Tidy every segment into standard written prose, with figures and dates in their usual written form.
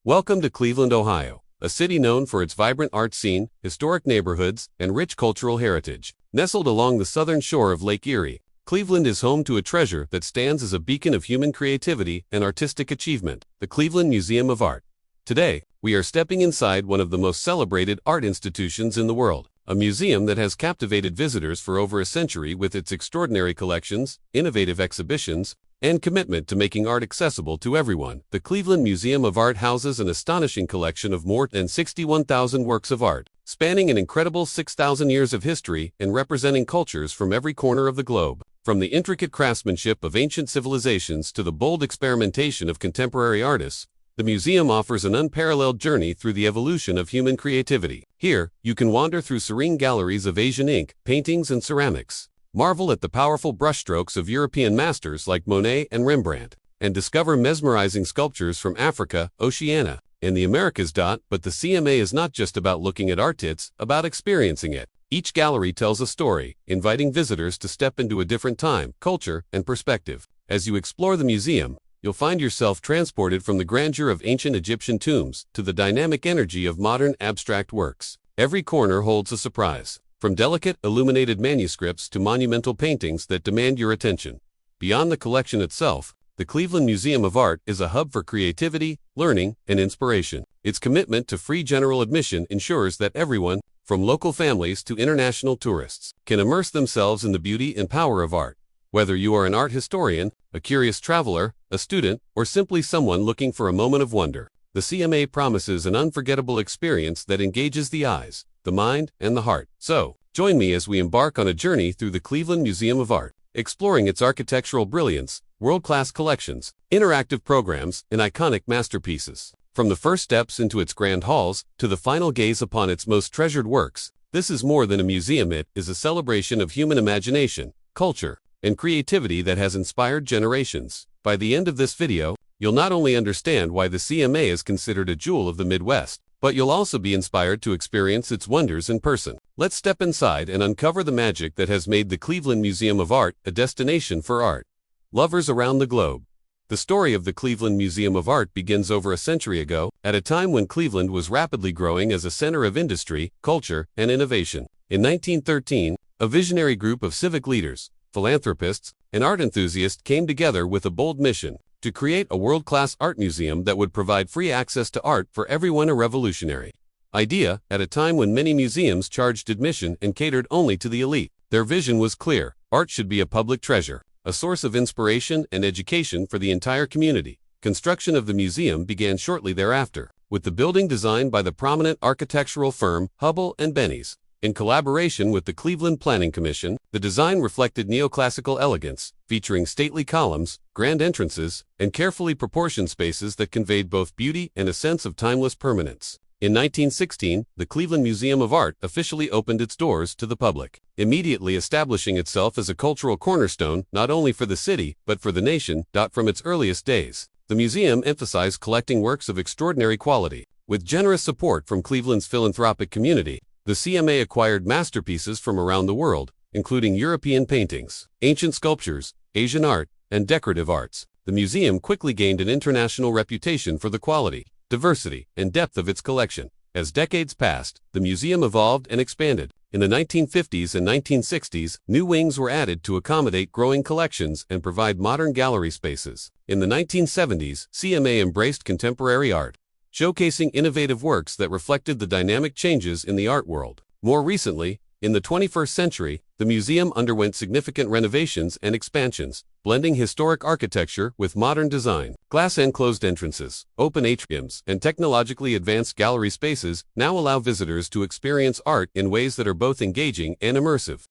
Welcome to Cleveland, Ohio, a city known for its vibrant art scene, historic neighborhoods, and rich cultural heritage. Nestled along the southern shore of Lake Erie, Cleveland is home to a treasure that stands as a beacon of human creativity and artistic achievement, the Cleveland Museum of Art. Today, we are stepping inside one of the most celebrated art institutions in the world, a museum that has captivated visitors for over a century with its extraordinary collections, innovative exhibitions, and commitment to making art accessible to everyone. The Cleveland Museum of Art houses an astonishing collection of more than 61,000 works of art, spanning an incredible 6,000 years of history and representing cultures from every corner of the globe. From the intricate craftsmanship of ancient civilizations to the bold experimentation of contemporary artists, the museum offers an unparalleled journey through the evolution of human creativity. Here, you can wander through serene galleries of Asian ink, paintings, and ceramics, marvel at the powerful brushstrokes of European masters like Monet and Rembrandt, and discover mesmerizing sculptures from Africa, Oceania, and the Americas. But the CMA is not just about looking at art, it's about experiencing it. Each gallery tells a story, inviting visitors to step into a different time, culture, and perspective. As you explore the museum, you'll find yourself transported from the grandeur of ancient Egyptian tombs to the dynamic energy of modern abstract works. Every corner holds a surprise, from delicate, illuminated manuscripts to monumental paintings that demand your attention. Beyond the collection itself, the Cleveland Museum of Art is a hub for creativity, learning, and inspiration. Its commitment to free general admission ensures that everyone, from local families to international tourists, can immerse themselves in the beauty and power of art. Whether you are an art historian, a curious traveler, a student, or simply someone looking for a moment of wonder, the CMA promises an unforgettable experience that engages the eyes, the mind, and the heart. So, join me as we embark on a journey through the Cleveland Museum of Art, exploring its architectural brilliance, world-class collections, interactive programs, and iconic masterpieces. From the first steps into its grand halls to the final gaze upon its most treasured works, this is more than a museum. It is a celebration of human imagination, culture, and creativity that has inspired generations. By the end of this video, you'll not only understand why the CMA is considered a jewel of the Midwest, but you'll also be inspired to experience its wonders in person. Let's step inside and uncover the magic that has made the Cleveland Museum of Art a destination for art lovers around the globe. The story of the Cleveland Museum of Art begins over a century ago, at a time when Cleveland was rapidly growing as a center of industry, culture, and innovation. In 1913, a visionary group of civic leaders, philanthropists, and art enthusiasts came together with a bold mission to create a world-class art museum that would provide free access to art for everyone. A revolutionary idea at a time when many museums charged admission and catered only to the elite. Their vision was clear: art should be a public treasure, a source of inspiration and education for the entire community. Construction of the museum began shortly thereafter, with the building designed by the prominent architectural firm Hubble and Benny's. In collaboration with the Cleveland Planning Commission, the design reflected neoclassical elegance, featuring stately columns, grand entrances, and carefully proportioned spaces that conveyed both beauty and a sense of timeless permanence. In 1916, the Cleveland Museum of Art officially opened its doors to the public, immediately establishing itself as a cultural cornerstone not only for the city but for the nation. From its earliest days, the museum emphasized collecting works of extraordinary quality. With generous support from Cleveland's philanthropic community, the CMA acquired masterpieces from around the world, including European paintings, ancient sculptures, Asian art, and decorative arts. The museum quickly gained an international reputation for the quality, diversity, and depth of its collection. As decades passed, the museum evolved and expanded. In the 1950s and 1960s, new wings were added to accommodate growing collections and provide modern gallery spaces. In the 1970s, CMA embraced contemporary art, showcasing innovative works that reflected the dynamic changes in the art world. More recently, in the 21st century, the museum underwent significant renovations and expansions, blending historic architecture with modern design. Glass-enclosed entrances, open atriums, and technologically advanced gallery spaces now allow visitors to experience art in ways that are both engaging and immersive.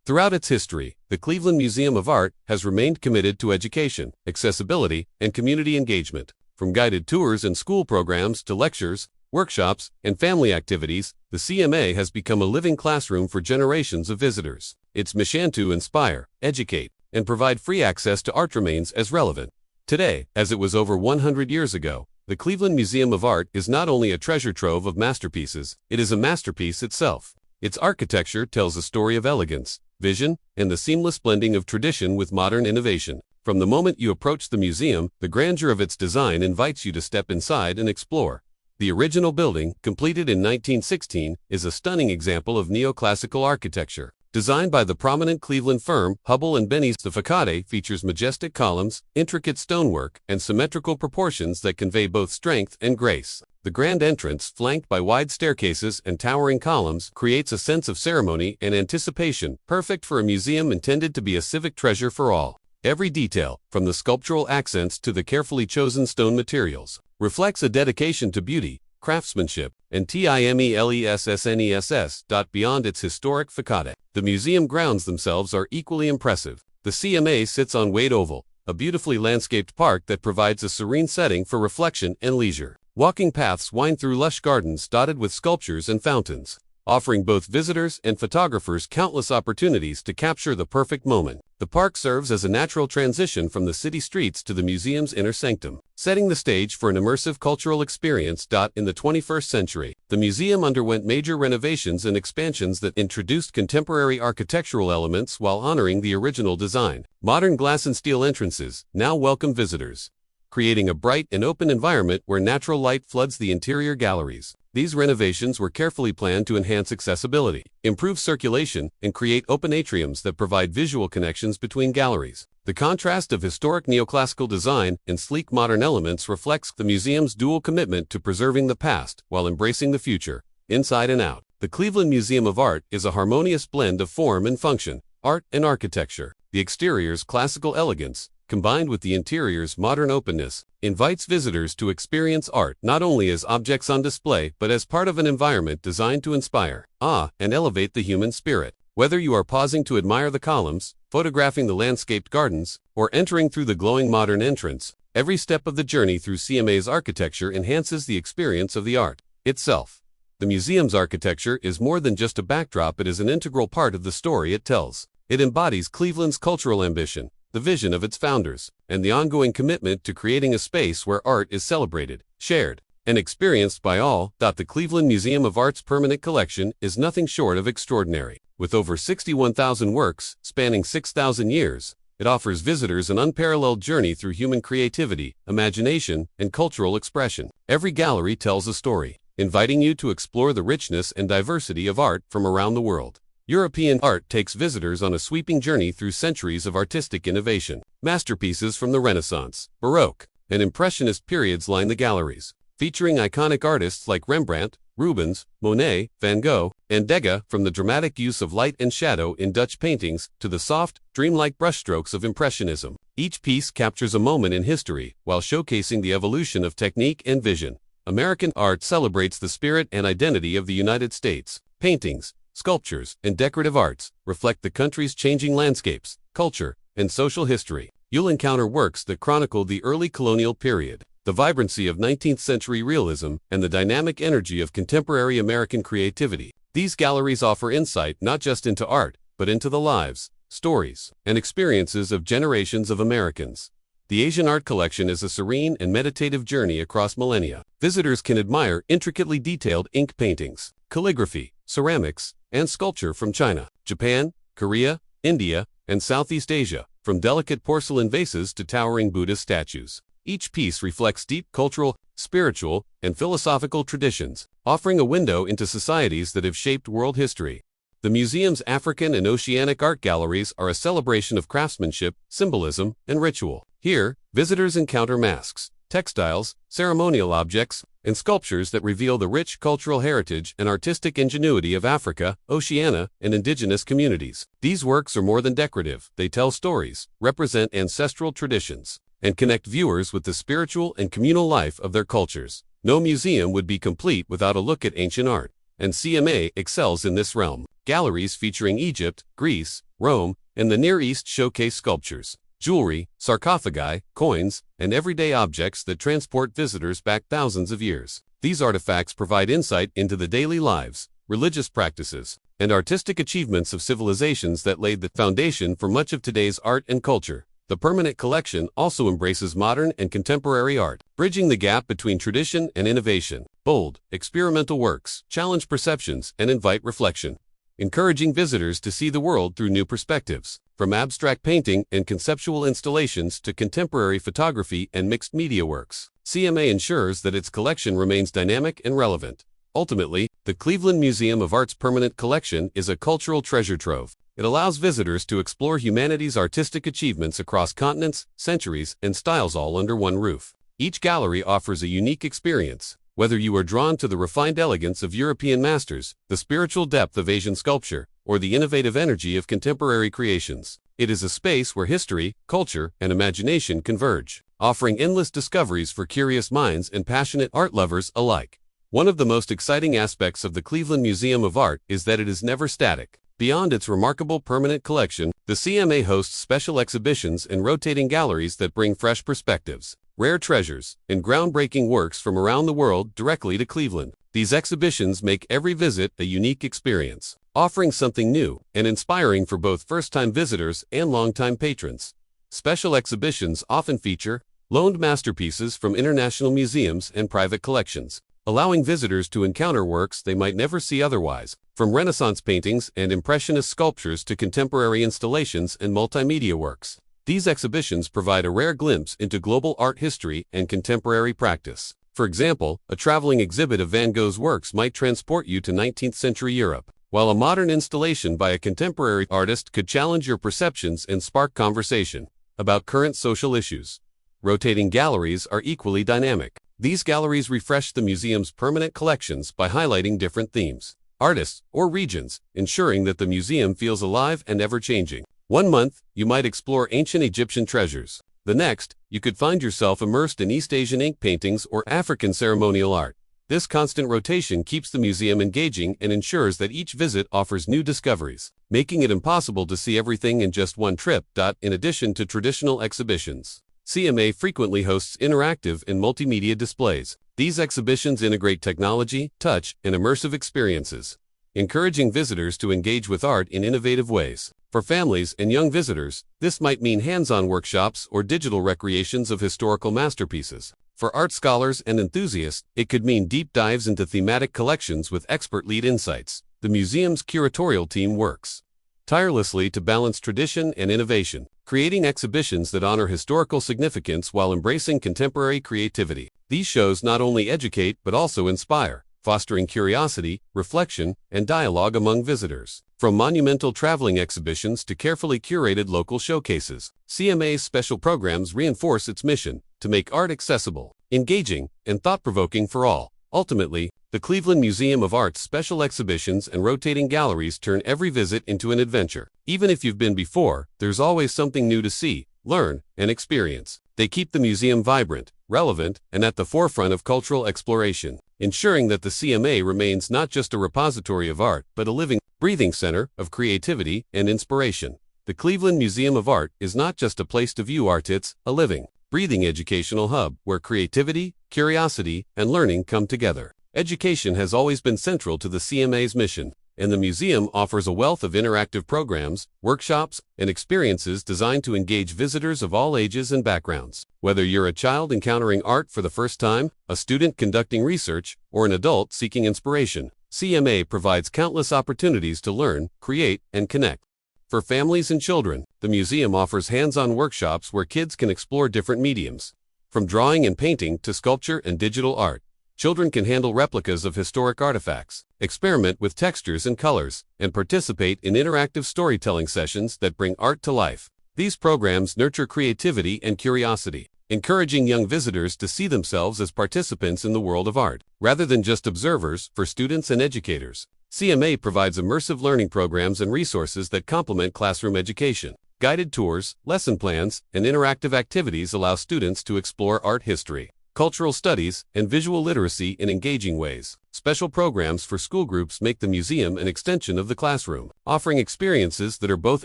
Throughout its history, the Cleveland Museum of Art has remained committed to education, accessibility, and community engagement. From guided tours and school programs to lectures, workshops, and family activities, the CMA has become a living classroom for generations of visitors. Its mission to inspire, educate, and provide free access to art remains as relevant today as it was over 100 years ago. The Cleveland Museum of Art is not only a treasure trove of masterpieces, it is a masterpiece itself. Its architecture tells a story of elegance, vision, and the seamless blending of tradition with modern innovation. From the moment you approach the museum, the grandeur of its design invites you to step inside and explore. The original building, completed in 1916, is a stunning example of neoclassical architecture. Designed by the prominent Cleveland firm Hubble and Benny's, the facade features majestic columns, intricate stonework, and symmetrical proportions that convey both strength and grace. The grand entrance, flanked by wide staircases and towering columns, creates a sense of ceremony and anticipation, perfect for a museum intended to be a civic treasure for all. Every detail, from the sculptural accents to the carefully chosen stone materials, reflects a dedication to beauty, craftsmanship, and timelessness. Beyond its historic facade, the museum grounds themselves are equally impressive. The CMA sits on Wade Oval, a beautifully landscaped park that provides a serene setting for reflection and leisure. Walking paths wind through lush gardens dotted with sculptures and fountains, offering both visitors and photographers countless opportunities to capture the perfect moment. The park serves as a natural transition from the city streets to the museum's inner sanctum, setting the stage for an immersive cultural experience. In the 21st century, the museum underwent major renovations and expansions that introduced contemporary architectural elements while honoring the original design. Modern glass and steel entrances now welcome visitors, creating a bright and open environment where natural light floods the interior galleries. These renovations were carefully planned to enhance accessibility, improve circulation, and create open atriums that provide visual connections between galleries. The contrast of historic neoclassical design and sleek modern elements reflects the museum's dual commitment to preserving the past while embracing the future, inside and out. The Cleveland Museum of Art is a harmonious blend of form and function, art and architecture. The exterior's classical elegance, combined with the interior's modern openness, invites visitors to experience art not only as objects on display but as part of an environment designed to inspire awe and elevate the human spirit. Whether you are pausing to admire the columns, photographing the landscaped gardens, or entering through the glowing modern entrance, every step of the journey through CMA's architecture enhances the experience of the art itself. The museum's architecture is more than just a backdrop, it is an integral part of the story it tells. It embodies Cleveland's cultural ambition, the vision of its founders, and the ongoing commitment to creating a space where art is celebrated, shared, and experienced by all. The Cleveland Museum of Art's permanent collection is nothing short of extraordinary. With over 61,000 works, spanning 6,000 years, it offers visitors an unparalleled journey through human creativity, imagination, and cultural expression. Every gallery tells a story, inviting you to explore the richness and diversity of art from around the world. European art takes visitors on a sweeping journey through centuries of artistic innovation. Masterpieces from the Renaissance, Baroque, and Impressionist periods line the galleries, featuring iconic artists like Rembrandt, Rubens, Monet, Van Gogh, and Degas. From the dramatic use of light and shadow in Dutch paintings to the soft, dreamlike brushstrokes of Impressionism, each piece captures a moment in history while showcasing the evolution of technique and vision. American art celebrates the spirit and identity of the United States. Paintings, sculptures, and decorative arts reflect the country's changing landscapes, culture, and social history. You'll encounter works that chronicle the early colonial period, the vibrancy of 19th-century realism, and the dynamic energy of contemporary American creativity. These galleries offer insight not just into art, but into the lives, stories, and experiences of generations of Americans. The Asian Art Collection is a serene and meditative journey across millennia. Visitors can admire intricately detailed ink paintings, calligraphy, ceramics, and sculpture from China, Japan, Korea, India, and Southeast Asia, from delicate porcelain vases to towering Buddhist statues. Each piece reflects deep cultural, spiritual, and philosophical traditions, offering a window into societies that have shaped world history. The museum's African and Oceanic art galleries are a celebration of craftsmanship, symbolism, and ritual. Here, visitors encounter masks, textiles, ceremonial objects, and sculptures that reveal the rich cultural heritage and artistic ingenuity of Africa, Oceania, and indigenous communities. These works are more than decorative. They tell stories, represent ancestral traditions, and connect viewers with the spiritual and communal life of their cultures. No museum would be complete without a look at ancient art, and CMA excels in this realm. Galleries featuring Egypt, Greece, Rome, and the Near East showcase sculptures, jewelry, sarcophagi, coins, and everyday objects that transport visitors back thousands of years. These artifacts provide insight into the daily lives, religious practices, and artistic achievements of civilizations that laid the foundation for much of today's art and culture. The permanent collection also embraces modern and contemporary art, bridging the gap between tradition and innovation. Bold, experimental works challenge perceptions and invite reflection, encouraging visitors to see the world through new perspectives. From abstract painting and conceptual installations to contemporary photography and mixed media works, CMA ensures that its collection remains dynamic and relevant. Ultimately, the Cleveland Museum of Art's permanent collection is a cultural treasure trove. It allows visitors to explore humanity's artistic achievements across continents, centuries, and styles all under one roof. Each gallery offers a unique experience. Whether you are drawn to the refined elegance of European masters, the spiritual depth of Asian sculpture, or the innovative energy of contemporary creations, it is a space where history, culture, and imagination converge, offering endless discoveries for curious minds and passionate art lovers alike. One of the most exciting aspects of the Cleveland Museum of Art is that it is never static. Beyond its remarkable permanent collection, the CMA hosts special exhibitions and rotating galleries that bring fresh perspectives, rare treasures, and groundbreaking works from around the world directly to Cleveland. These exhibitions make every visit a unique experience, offering something new and inspiring for both first-time visitors and long-time patrons. Special exhibitions often feature loaned masterpieces from international museums and private collections, allowing visitors to encounter works they might never see otherwise. From Renaissance paintings and Impressionist sculptures to contemporary installations and multimedia works, these exhibitions provide a rare glimpse into global art history and contemporary practice. For example, a traveling exhibit of Van Gogh's works might transport you to 19th century Europe, while a modern installation by a contemporary artist could challenge your perceptions and spark conversation about current social issues. Rotating galleries are equally dynamic. These galleries refresh the museum's permanent collections by highlighting different themes, artists, or regions, ensuring that the museum feels alive and ever-changing. One month, you might explore ancient Egyptian treasures. The next, you could find yourself immersed in East Asian ink paintings or African ceremonial art. This constant rotation keeps the museum engaging and ensures that each visit offers new discoveries, making it impossible to see everything in just one trip. In addition to traditional exhibitions, CMA frequently hosts interactive and multimedia displays. These exhibitions integrate technology, touch, and immersive experiences, encouraging visitors to engage with art in innovative ways. For families and young visitors, this might mean hands-on workshops or digital recreations of historical masterpieces. For art scholars and enthusiasts, it could mean deep dives into thematic collections with expert lead insights. The museum's curatorial team works tirelessly to balance tradition and innovation, creating exhibitions that honor historical significance while embracing contemporary creativity. These shows not only educate but also inspire, fostering curiosity, reflection, and dialogue among visitors. From monumental traveling exhibitions to carefully curated local showcases, CMA's special programs reinforce its mission to make art accessible, engaging, and thought-provoking for all. Ultimately, the Cleveland Museum of Art's special exhibitions and rotating galleries turn every visit into an adventure. Even if you've been before, there's always something new to see, learn, and experience. They keep the museum vibrant, relevant, and at the forefront of cultural exploration, ensuring that the CMA remains not just a repository of art, but a living, breathing center of creativity and inspiration. The Cleveland Museum of Art is not just a place to view art, it's a living, breathing educational hub where creativity, curiosity, and learning come together. Education has always been central to the CMA's mission, and the museum offers a wealth of interactive programs, workshops, and experiences designed to engage visitors of all ages and backgrounds. Whether you're a child encountering art for the first time, a student conducting research, or an adult seeking inspiration, CMA provides countless opportunities to learn, create, and connect. For families and children, the museum offers hands-on workshops where kids can explore different mediums. From drawing and painting to sculpture and digital art, children can handle replicas of historic artifacts, experiment with textures and colors, and participate in interactive storytelling sessions that bring art to life. These programs nurture creativity and curiosity, encouraging young visitors to see themselves as participants in the world of art, rather than just observers. For students and educators, CMA provides immersive learning programs and resources that complement classroom education. Guided tours, lesson plans, and interactive activities allow students to explore art history, cultural studies, and visual literacy in engaging ways. Special programs for school groups make the museum an extension of the classroom, offering experiences that are both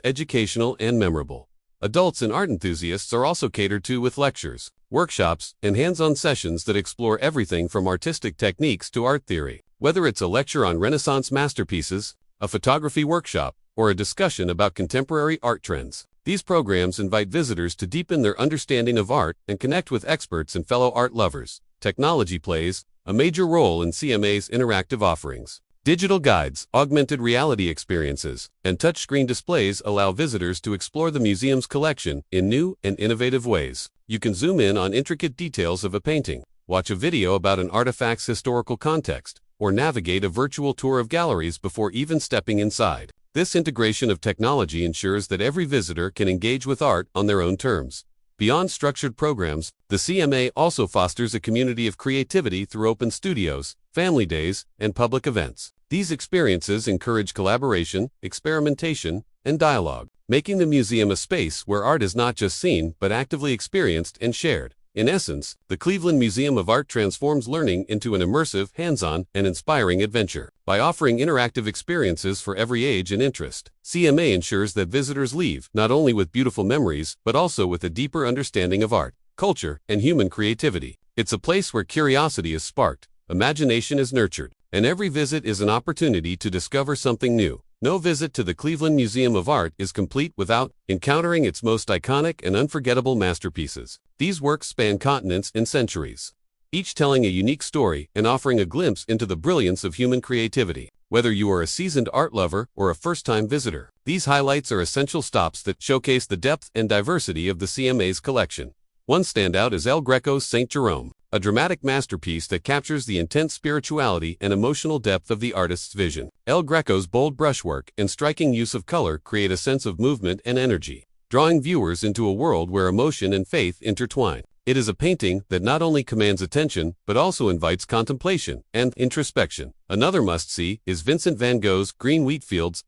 educational and memorable. Adults and art enthusiasts are also catered to with lectures, workshops, and hands-on sessions that explore everything from artistic techniques to art theory. Whether it's a lecture on Renaissance masterpieces, a photography workshop, or a discussion about contemporary art trends, these programs invite visitors to deepen their understanding of art and connect with experts and fellow art lovers. Technology plays a major role in CMA's interactive offerings. Digital guides, augmented reality experiences, and touchscreen displays allow visitors to explore the museum's collection in new and innovative ways. You can zoom in on intricate details of a painting, watch a video about an artifact's historical context, or navigate a virtual tour of galleries before even stepping inside. This integration of technology ensures that every visitor can engage with art on their own terms. Beyond structured programs, the CMA also fosters a community of creativity through open studios, family days, and public events. These experiences encourage collaboration, experimentation, and dialogue, making the museum a space where art is not just seen but actively experienced and shared. In essence, the Cleveland Museum of Art transforms learning into an immersive, hands-on, and inspiring adventure. By offering interactive experiences for every age and interest, CMA ensures that visitors leave not only with beautiful memories but also with a deeper understanding of art, culture, and human creativity. It's a place where curiosity is sparked, imagination is nurtured, and every visit is an opportunity to discover something new. No visit to the Cleveland Museum of Art is complete without encountering its most iconic and unforgettable masterpieces. These works span continents and centuries, each telling a unique story and offering a glimpse into the brilliance of human creativity. Whether you are a seasoned art lover or a first-time visitor, these highlights are essential stops that showcase the depth and diversity of the CMA's collection. One standout is El Greco's St. Jerome, a dramatic masterpiece that captures the intense spirituality and emotional depth of the artist's vision. El Greco's bold brushwork and striking use of color create a sense of movement and energy, drawing viewers into a world where emotion and faith intertwine. It is a painting that not only commands attention but also invites contemplation and introspection. Another must-see is Vincent van Gogh's Green Wheatfields.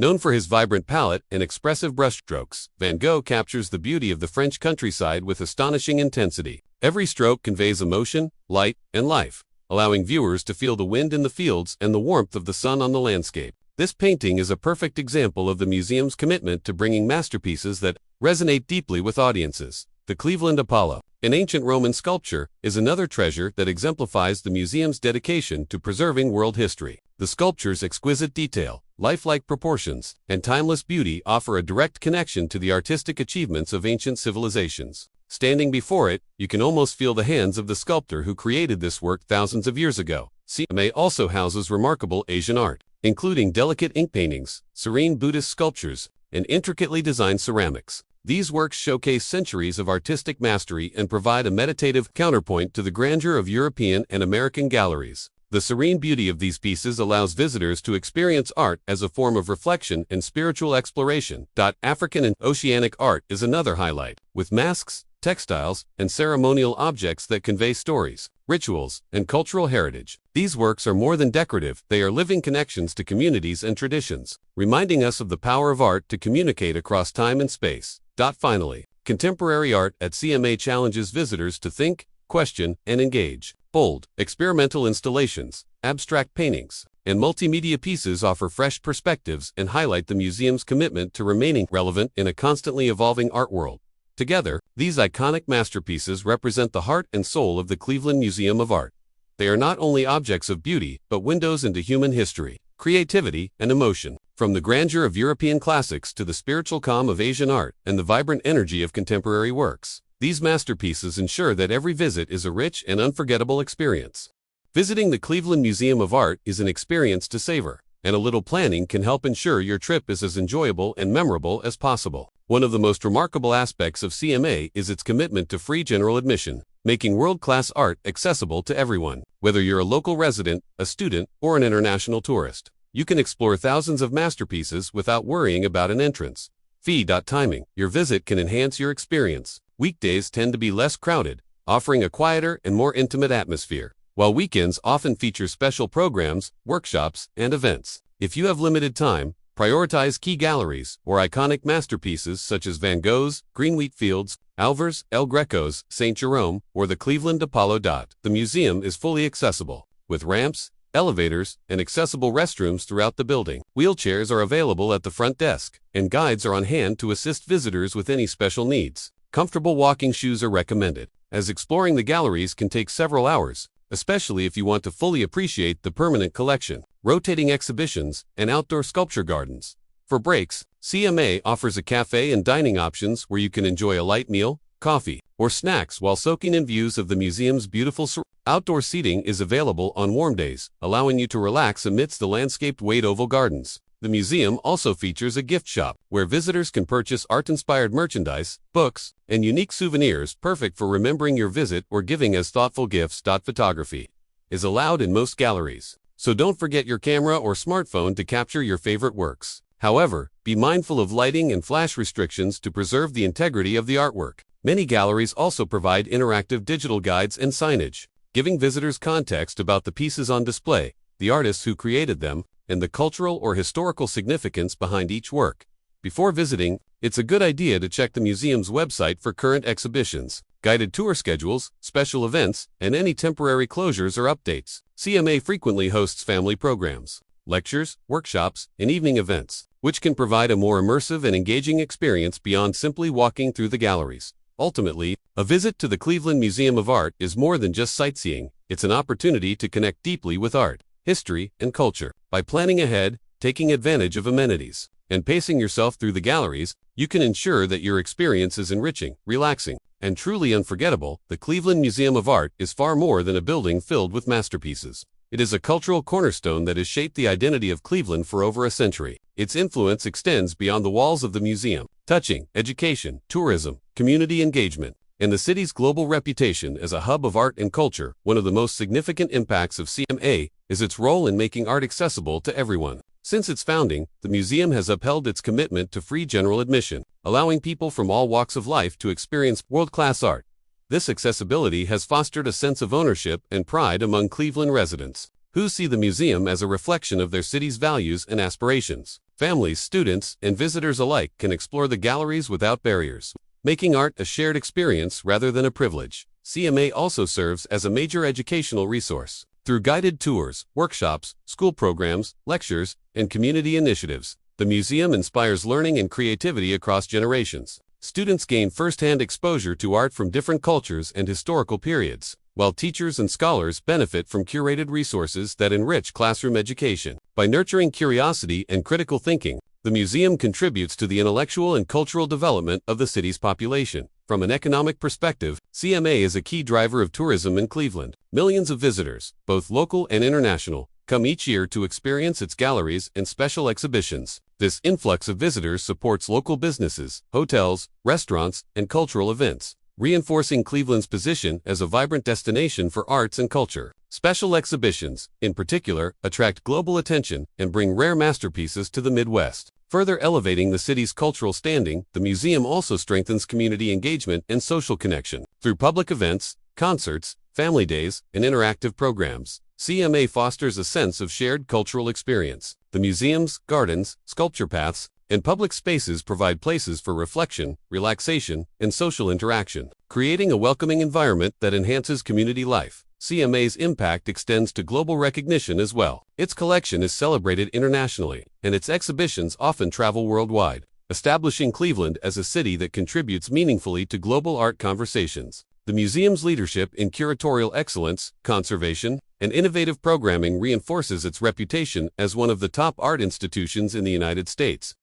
Known for his vibrant palette and expressive brushstrokes, Van Gogh captures the beauty of the French countryside with astonishing intensity. Every stroke conveys emotion, light, and life, allowing viewers to feel the wind in the fields and the warmth of the sun on the landscape. This painting is a perfect example of the museum's commitment to bringing masterpieces that resonate deeply with audiences. The Cleveland Apollo, an ancient Roman sculpture, is another treasure that exemplifies the museum's dedication to preserving world history. The sculpture's exquisite detail, lifelike proportions, and timeless beauty offer a direct connection to the artistic achievements of ancient civilizations. Standing before it, you can almost feel the hands of the sculptor who created this work thousands of years ago. CMA also houses remarkable Asian art, including delicate ink paintings, serene Buddhist sculptures, and intricately designed ceramics. These works showcase centuries of artistic mastery and provide a meditative counterpoint to the grandeur of European and American galleries. The serene beauty of these pieces allows visitors to experience art as a form of reflection and spiritual exploration. African and oceanic art is another highlight, with masks, textiles, and ceremonial objects that convey stories, rituals, and cultural heritage. These works are more than decorative, they are living connections to communities and traditions, reminding us of the power of art to communicate across time and space. Finally, contemporary art at CMA challenges visitors to think, question, and engage. Bold, experimental installations, abstract paintings, and multimedia pieces offer fresh perspectives and highlight the museum's commitment to remaining relevant in a constantly evolving art world. Together, these iconic masterpieces represent the heart and soul of the Cleveland Museum of Art. They are not only objects of beauty, but windows into human history, creativity, and emotion. From the grandeur of European classics to the spiritual calm of Asian art and the vibrant energy of contemporary works, these masterpieces ensure that every visit is a rich and unforgettable experience. Visiting the Cleveland Museum of Art is an experience to savor, and a little planning can help ensure your trip is as enjoyable and memorable as possible. One of the most remarkable aspects of CMA is its commitment to free general admission, making world-class art accessible to everyone. Whether you're a local resident, a student, or an international tourist, you can explore thousands of masterpieces without worrying about an entrance fee. Timing. Your visit can enhance your experience. Weekdays tend to be less crowded, offering a quieter and more intimate atmosphere, while weekends often feature special programs, workshops, and events. If you have limited time, prioritize key galleries or iconic masterpieces such as Van Gogh's Green Wheatfields, Alvar's El Greco's St. Jerome, or the Cleveland Apollo. The museum is fully accessible, with ramps, elevators, and accessible restrooms throughout the building. Wheelchairs are available at the front desk, and guides are on hand to assist visitors with any special needs. Comfortable walking shoes are recommended, as exploring the galleries can take several hours, especially if you want to fully appreciate the permanent collection, rotating exhibitions, and outdoor sculpture gardens. For breaks, CMA offers a cafe and dining options where you can enjoy a light meal, coffee, or snacks while soaking in views of the museum's beautiful outdoor seating is available on warm days, allowing you to relax amidst the landscaped Wade Oval Gardens. The museum also features a gift shop, where visitors can purchase art-inspired merchandise, books, and unique souvenirs perfect for remembering your visit or giving as thoughtful gifts. Photography is allowed in most galleries, so don't forget your camera or smartphone to capture your favorite works. However, be mindful of lighting and flash restrictions to preserve the integrity of the artwork. Many galleries also provide interactive digital guides and signage, giving visitors context about the pieces on display, the artists who created them, and the cultural or historical significance behind each work. Before visiting, it's a good idea to check the museum's website for current exhibitions, guided tour schedules, special events, and any temporary closures or updates. CMA frequently hosts family programs, lectures, workshops, and evening events, which can provide a more immersive and engaging experience beyond simply walking through the galleries. Ultimately, a visit to the Cleveland Museum of Art is more than just sightseeing. It's an opportunity to connect deeply with art, history, and culture. By planning ahead, taking advantage of amenities, and pacing yourself through the galleries, you can ensure that your experience is enriching, relaxing, and truly unforgettable. The Cleveland Museum of Art is far more than a building filled with masterpieces. It is a cultural cornerstone that has shaped the identity of Cleveland for over a century. Its influence extends beyond the walls of the museum, touching education, tourism, community engagement, and the city's global reputation as a hub of art and culture. One of the most significant impacts of CMA is its role in making art accessible to everyone. Since its founding, the museum has upheld its commitment to free general admission, allowing people from all walks of life to experience world-class art. This accessibility has fostered a sense of ownership and pride among Cleveland residents, who see the museum as a reflection of their city's values and aspirations. Families, students, and visitors alike can explore the galleries without barriers, making art a shared experience rather than a privilege. CMA also serves as a major educational resource. Through guided tours, workshops, school programs, lectures, and community initiatives, the museum inspires learning and creativity across generations. Students gain first-hand exposure to art from different cultures and historical periods, while teachers and scholars benefit from curated resources that enrich classroom education. By nurturing curiosity and critical thinking, the museum contributes to the intellectual and cultural development of the city's population. From an economic perspective, CMA is a key driver of tourism in Cleveland. Millions of visitors, both local and international, come each year to experience its galleries and special exhibitions. This influx of visitors supports local businesses, hotels, restaurants, and cultural events, reinforcing Cleveland's position as a vibrant destination for arts and culture. Special exhibitions, in particular, attract global attention and bring rare masterpieces to the Midwest. Further elevating the city's cultural standing, the museum also strengthens community engagement and social connection. Through public events, concerts, family days, and interactive programs, CMA fosters a sense of shared cultural experience. The museum's gardens, sculpture paths, and public spaces provide places for reflection, relaxation, and social interaction, creating a welcoming environment that enhances community life. CMA's impact extends to global recognition as well. Its collection is celebrated internationally, and its exhibitions often travel worldwide, establishing Cleveland as a city that contributes meaningfully to global art conversations. The museum's leadership in curatorial excellence, conservation, and innovative programming reinforces its reputation as one of the top art institutions in the United States.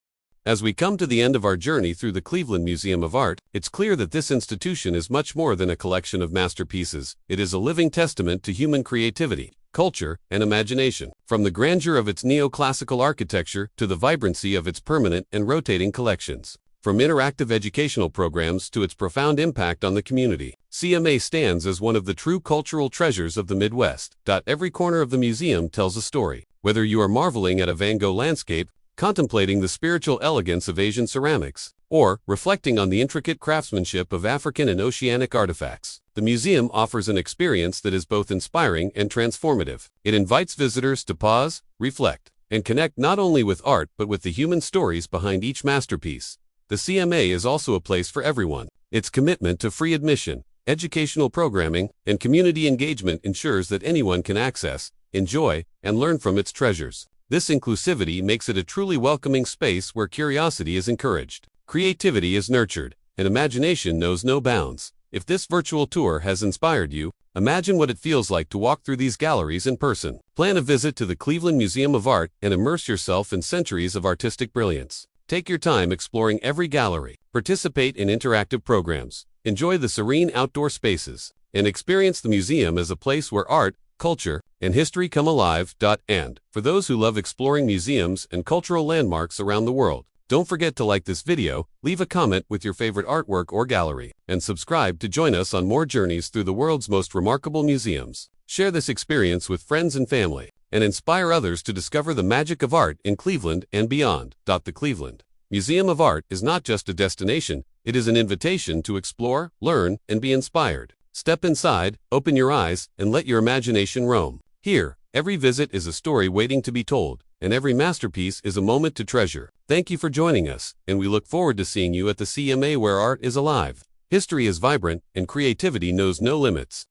As we come to the end of our journey through the Cleveland Museum of Art, it's clear that this institution is much more than a collection of masterpieces. It is a living testament to human creativity, culture, and imagination. From the grandeur of its neoclassical architecture to the vibrancy of its permanent and rotating collections, from interactive educational programs to its profound impact on the community, CMA stands as one of the true cultural treasures of the Midwest. Every corner of the museum tells a story. Whether you are marveling at a Van Gogh landscape, contemplating the spiritual elegance of Asian ceramics, or reflecting on the intricate craftsmanship of African and oceanic artifacts, the museum offers an experience that is both inspiring and transformative. It invites visitors to pause, reflect, and connect not only with art but with the human stories behind each masterpiece. The CMA is also a place for everyone. Its commitment to free admission, educational programming, and community engagement ensures that anyone can access, enjoy, and learn from its treasures. This inclusivity makes it a truly welcoming space where curiosity is encouraged, creativity is nurtured, and imagination knows no bounds. If this virtual tour has inspired you, imagine what it feels like to walk through these galleries in person. Plan a visit to the Cleveland Museum of Art and immerse yourself in centuries of artistic brilliance. Take your time exploring every gallery, participate in interactive programs, enjoy the serene outdoor spaces, and experience the museum as a place where art, culture, and and history come alive. And for those who love exploring museums and cultural landmarks around the world, don't forget to like this video, leave a comment with your favorite artwork or gallery, and subscribe to join us on more journeys through the world's most remarkable museums. Share this experience with friends and family, and inspire others to discover the magic of art in Cleveland and beyond. The Cleveland Museum of Art is not just a destination, it is an invitation to explore, learn, and be inspired. Step inside, open your eyes, and let your imagination roam. Here, every visit is a story waiting to be told, and every masterpiece is a moment to treasure. Thank you for joining us, and we look forward to seeing you at the CMA, where art is alive, history is vibrant, and creativity knows no limits.